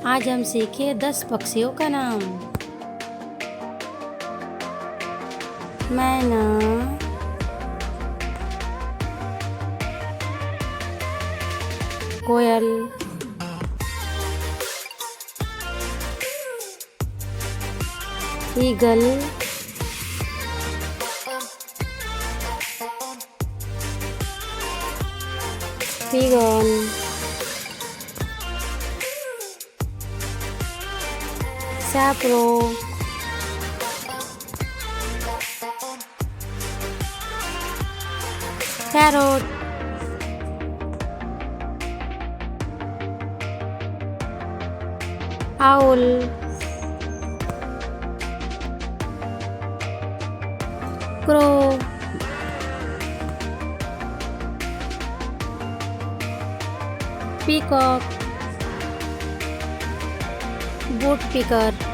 आज हम सीखे 10 पक्षियों का नाम। मैना, कोयल, eagle, pigeon, sparrow, parrot, owl, crow, peacock, would picker.